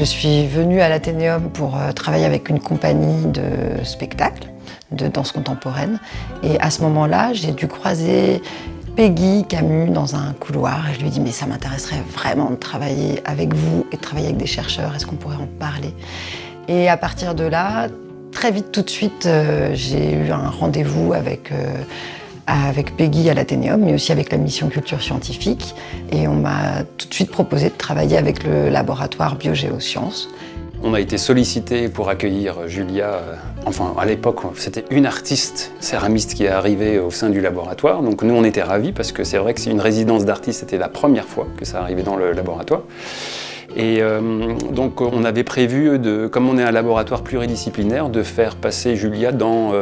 suis venue à l'Athénéum pour travailler avec une compagnie de spectacle, de danse contemporaine. Et à ce moment-là, j'ai dû croiser Peggy Camus dans un couloir. Et je lui ai dit, mais ça m'intéresserait vraiment de travailler avec vous et de travailler avec des chercheurs. Est-ce qu'on pourrait en parler? Et à partir de là, très vite, tout de suite, j'ai eu un rendez-vous avec Peggy à l'Athénéum, mais aussi avec la mission culture scientifique. Et on m'a tout de suite proposé de travailler avec le laboratoire Biogéosciences. On a été sollicité pour accueillir Julia. Enfin, à l'époque, c'était une artiste céramiste qui est arrivée au sein du laboratoire. Donc nous, on était ravis parce que c'est vrai que c'est une résidence d'artiste, c'était la première fois que ça arrivait dans le laboratoire. Et donc on avait prévu, comme on est un laboratoire pluridisciplinaire, de faire passer Julia dans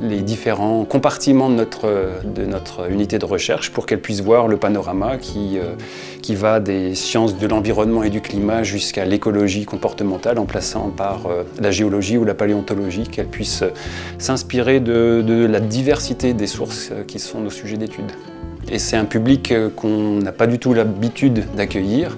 les différents compartiments de notre unité de recherche pour qu'elle puisse voir le panorama qui va des sciences de l'environnement et du climat jusqu'à l'écologie comportementale en passant par la géologie ou la paléontologie, qu'elle puisse s'inspirer de la diversité des sources qui sont nos sujets d'étude. Et c'est un public qu'on n'a pas du tout l'habitude d'accueillir.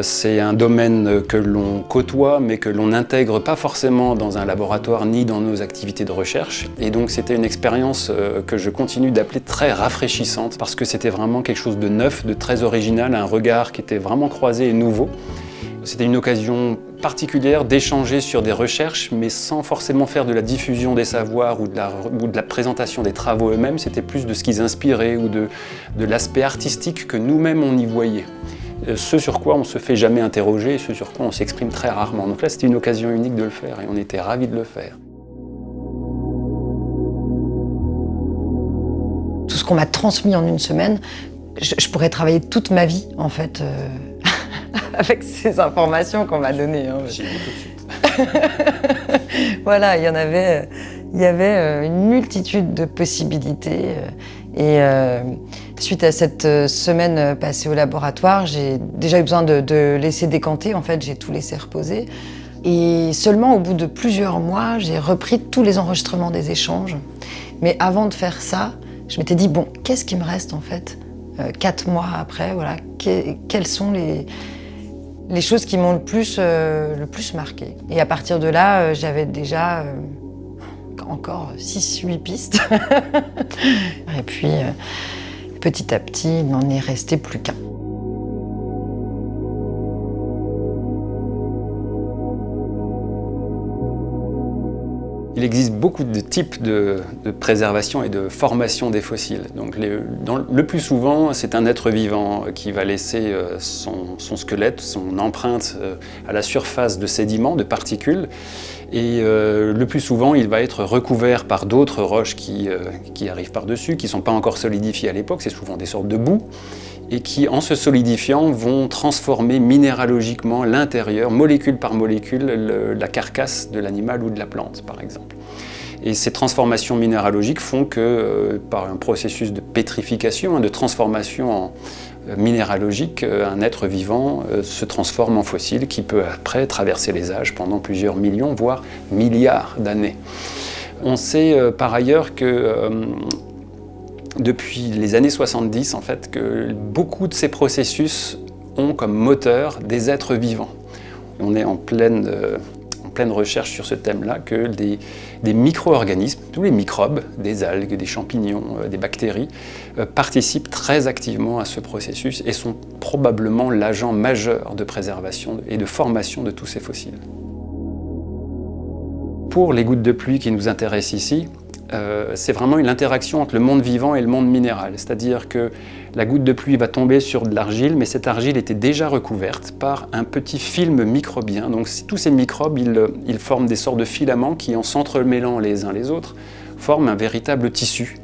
C'est un domaine que l'on côtoie, mais que l'on n'intègre pas forcément dans un laboratoire ni dans nos activités de recherche. Et donc c'était une expérience que je continue d'appeler très rafraîchissante, parce que c'était vraiment quelque chose de neuf, de très original, un regard qui était vraiment croisé et nouveau. C'était une occasion particulière d'échanger sur des recherches, mais sans forcément faire de la diffusion des savoirs ou de la présentation des travaux eux-mêmes. C'était plus de ce qu'ils inspiraient ou de l'aspect artistique que nous-mêmes on y voyait. Ce sur quoi on ne se fait jamais interroger et ce sur quoi on s'exprime très rarement. Donc là, c'était une occasion unique de le faire et on était ravis de le faire. Tout ce qu'on m'a transmis en une semaine, je pourrais travailler toute ma vie, en fait, avec ces informations qu'on m'a données. Hein. J'y vais tout de suite. Voilà, il y avait une multitude de possibilités. Et suite à cette semaine passée au laboratoire, j'ai déjà eu besoin de laisser décanter. En fait, j'ai tout laissé reposer. Et seulement au bout de plusieurs mois, j'ai repris tous les enregistrements des échanges. Mais avant de faire ça, je m'étais dit, bon, qu'est-ce qui me reste en fait 4 mois après, voilà, quelles sont les choses qui m'ont le plus marqué. Et à partir de là, j'avais déjà encore 6-8 pistes. Et puis, petit à petit, il n'en est resté plus qu'un. Il existe beaucoup de types de préservation et de formation des fossiles. Donc le plus souvent, c'est un être vivant qui va laisser son squelette, son empreinte à la surface de sédiments, de particules. Et le plus souvent, il va être recouvert par d'autres roches qui arrivent par-dessus, qui ne sont pas encore solidifiées à l'époque. C'est souvent des sortes de boue. Et qui, en se solidifiant, vont transformer minéralogiquement l'intérieur, molécule par molécule, la carcasse de l'animal ou de la plante, par exemple. Et ces transformations minéralogiques font que, par un processus de pétrification, de transformation minéralogique, un être vivant se transforme en fossile qui peut après traverser les âges pendant plusieurs millions, voire milliards d'années. On sait par ailleurs que depuis les années 70, en fait, que beaucoup de ces processus ont comme moteur des êtres vivants. On est en pleine recherche sur ce thème-là, que des micro-organismes, tous les microbes, des algues, des champignons, des bactéries, participent très activement à ce processus et sont probablement l'agent majeur de préservation et de formation de tous ces fossiles. Pour les gouttes de pluie qui nous intéressent ici, c'est vraiment une interaction entre le monde vivant et le monde minéral. C'est-à-dire que la goutte de pluie va tomber sur de l'argile, mais cette argile était déjà recouverte par un petit film microbien. Donc tous ces microbes, ils forment des sortes de filaments qui, en s'entremêlant les uns les autres, forment un véritable tissu.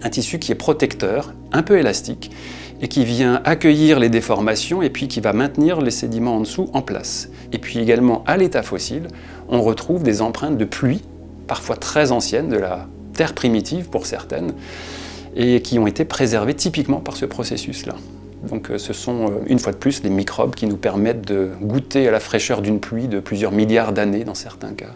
Un tissu qui est protecteur, un peu élastique, et qui vient accueillir les déformations et puis qui va maintenir les sédiments en dessous en place. Et puis également, à l'état fossile, on retrouve des empreintes de pluie, parfois très anciennes, de la terre primitive pour certaines, et qui ont été préservées typiquement par ce processus-là. Donc ce sont, une fois de plus, des microbes qui nous permettent de goûter à la fraîcheur d'une pluie de plusieurs milliards d'années dans certains cas.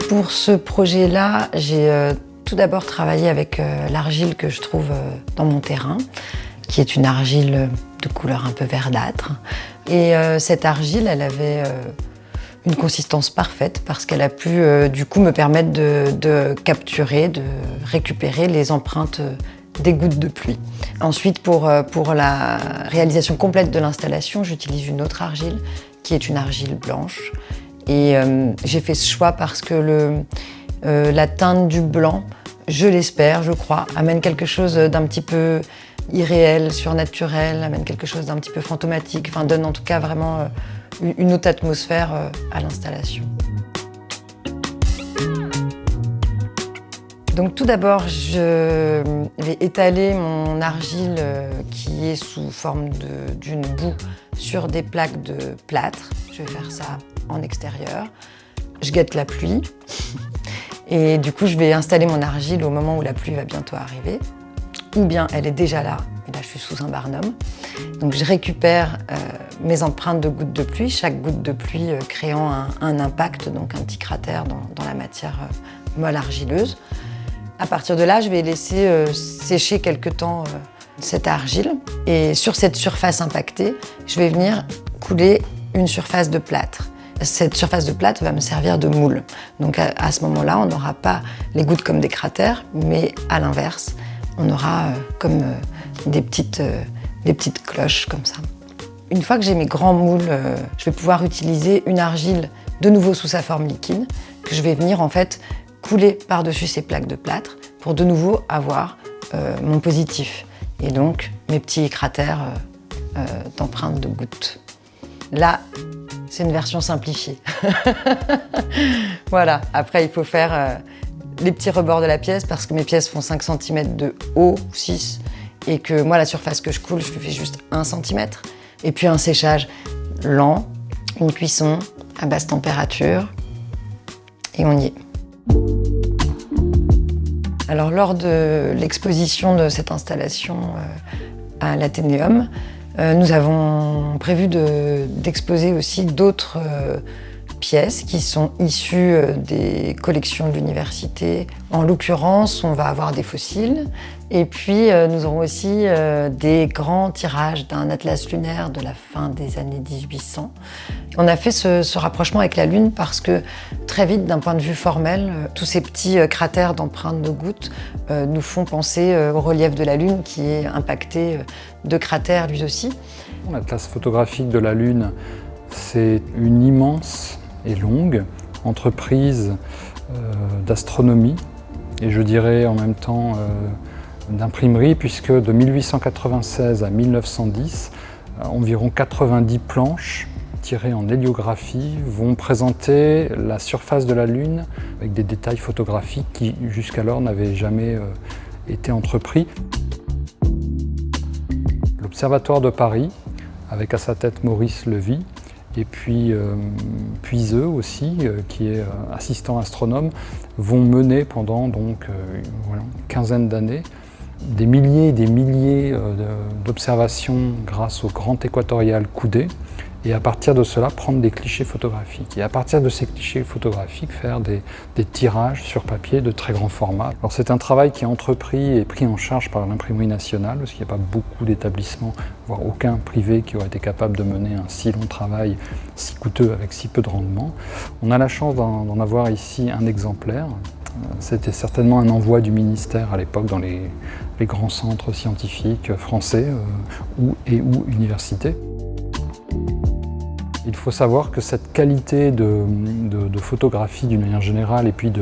Pour ce projet-là, j'ai tout d'abord travaillé avec l'argile que je trouve dans mon terrain, qui est une argile de couleur un peu verdâtre. Et cette argile, elle avait une consistance parfaite parce qu'elle a pu du coup me permettre de capturer, de récupérer les empreintes des gouttes de pluie. Ensuite, pour la réalisation complète de l'installation, j'utilise une autre argile qui est une argile blanche. Et j'ai fait ce choix parce que la teinte du blanc, je l'espère, je crois, amène quelque chose d'un petit peu irréel, surnaturel, amène quelque chose d'un petit peu fantomatique, enfin donne en tout cas vraiment une autre atmosphère à l'installation. Donc tout d'abord, je vais étaler mon argile qui est sous forme d'une boue sur des plaques de plâtre. Je vais faire ça en extérieur. Je guette la pluie et du coup je vais installer mon argile au moment où la pluie va bientôt arriver. Ou bien elle est déjà là, et là je suis sous un barnum. Donc je récupère mes empreintes de gouttes de pluie, chaque goutte de pluie créant un impact, donc un petit cratère dans la matière molle argileuse. À partir de là, je vais laisser sécher quelque temps cette argile. Et sur cette surface impactée, je vais venir couler une surface de plâtre. Cette surface de plâtre va me servir de moule. Donc à ce moment-là, on n'aura pas les gouttes comme des cratères, mais à l'inverse, on aura comme des petites cloches comme ça. Une fois que j'ai mes grands moules, je vais pouvoir utiliser une argile de nouveau sous sa forme liquide, que je vais venir en fait couler par-dessus ces plaques de plâtre pour de nouveau avoir mon positif et donc mes petits cratères d'empreintes de gouttes. Là, c'est une version simplifiée. Voilà, après il faut faire les petits rebords de la pièce parce que mes pièces font 5 cm de haut, 6, et que moi la surface que je coule, je fais juste 1 cm. Et puis un séchage lent, une cuisson à basse température, et on y est. Alors lors de l'exposition de cette installation à l'Athénéum, nous avons prévu d'exposer aussi d'autres pièces qui sont issues des collections de l'université. En l'occurrence, on va avoir des fossiles et puis nous aurons aussi des grands tirages d'un atlas lunaire de la fin des années 1800. On a fait ce rapprochement avec la Lune parce que très vite, d'un point de vue formel, tous ces petits cratères d'empreintes de gouttes nous font penser au relief de la Lune qui est impacté de cratères lui aussi. L'atlas photographique de la Lune, c'est une immense et longue entreprise d'astronomie et je dirais en même temps d'imprimerie puisque de 1896 à 1910, environ 90 planches tirées en héliographie vont présenter la surface de la Lune avec des détails photographiques qui jusqu'alors n'avaient jamais été entrepris. L'Observatoire de Paris, avec à sa tête Maurice Levy, et puis Puiseux aussi, qui est assistant astronome, vont mener pendant donc voilà, une quinzaine d'années des milliers et des milliers d'observations grâce au grand équatorial Coudet, et à partir de cela prendre des clichés photographiques. Et à partir de ces clichés photographiques, faire des tirages sur papier de très grand format. Alors c'est un travail qui est entrepris et pris en charge par l'Imprimerie nationale, parce qu'il n'y a pas beaucoup d'établissements, voire aucun privé qui aurait été capable de mener un si long travail, si coûteux, avec si peu de rendement. On a la chance d'en avoir ici un exemplaire. C'était certainement un envoi du ministère à l'époque dans les grands centres scientifiques français ou universités. Il faut savoir que cette qualité de photographie d'une manière générale et puis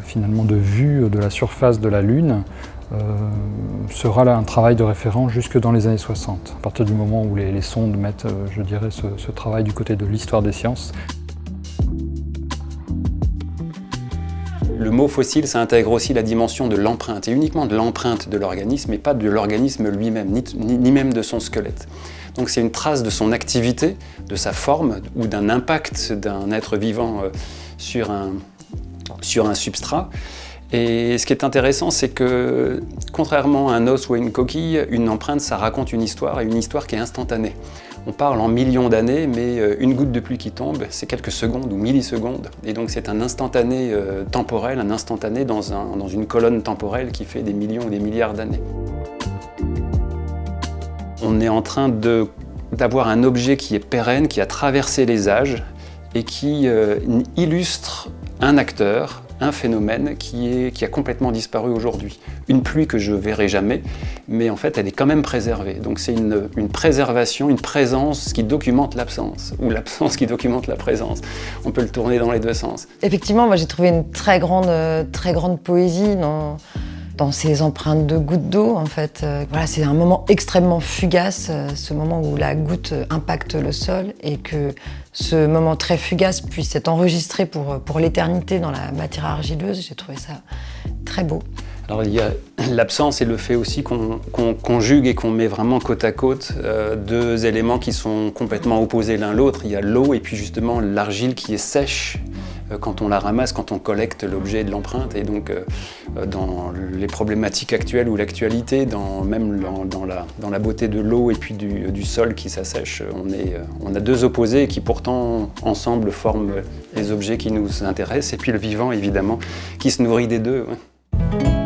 finalement de vue de la surface de la Lune sera là un travail de référence jusque dans les années 60, à partir du moment où les sondes mettent, je dirais, ce travail du côté de l'histoire des sciences. Le mot fossile, ça intègre aussi la dimension de l'empreinte, et uniquement de l'empreinte de l'organisme, et pas de l'organisme lui-même, ni même de son squelette. Donc c'est une trace de son activité, de sa forme, ou d'un impact d'un être vivant sur un substrat. Et ce qui est intéressant, c'est que, contrairement à un os ou à une coquille, une empreinte, ça raconte une histoire, et une histoire qui est instantanée. On parle en millions d'années, mais une goutte de pluie qui tombe, c'est quelques secondes ou millisecondes. Et donc c'est un instantané temporel, un instantané dans une colonne temporelle qui fait des millions ou des milliards d'années. on est en train d'avoir un objet qui est pérenne, qui a traversé les âges et qui illustre un acteur, un phénomène qui a complètement disparu aujourd'hui. Une pluie que je verrai jamais, mais en fait elle est quand même préservée. Donc c'est une préservation, une présence qui documente l'absence, ou l'absence qui documente la présence. On peut le tourner dans les deux sens. Effectivement, moi j'ai trouvé une très grande poésie dans ces empreintes de gouttes d'eau, en fait. Voilà, c'est un moment extrêmement fugace, ce moment où la goutte impacte le sol, et que ce moment très fugace puisse être enregistré pour l'éternité dans la matière argileuse. J'ai trouvé ça très beau. Alors il y a l'absence et le fait aussi qu'on conjugue et qu'on met vraiment côte à côte deux éléments qui sont complètement opposés l'un l'autre. Il y a l'eau et puis justement l'argile qui est sèche quand on la ramasse, quand on collecte l'objet de l'empreinte. Et donc dans les problématiques actuelles ou l'actualité, même dans la beauté de l'eau et puis du sol qui s'assèche, on a deux opposés qui pourtant ensemble forment les objets qui nous intéressent, et puis le vivant évidemment qui se nourrit des deux. Ouais.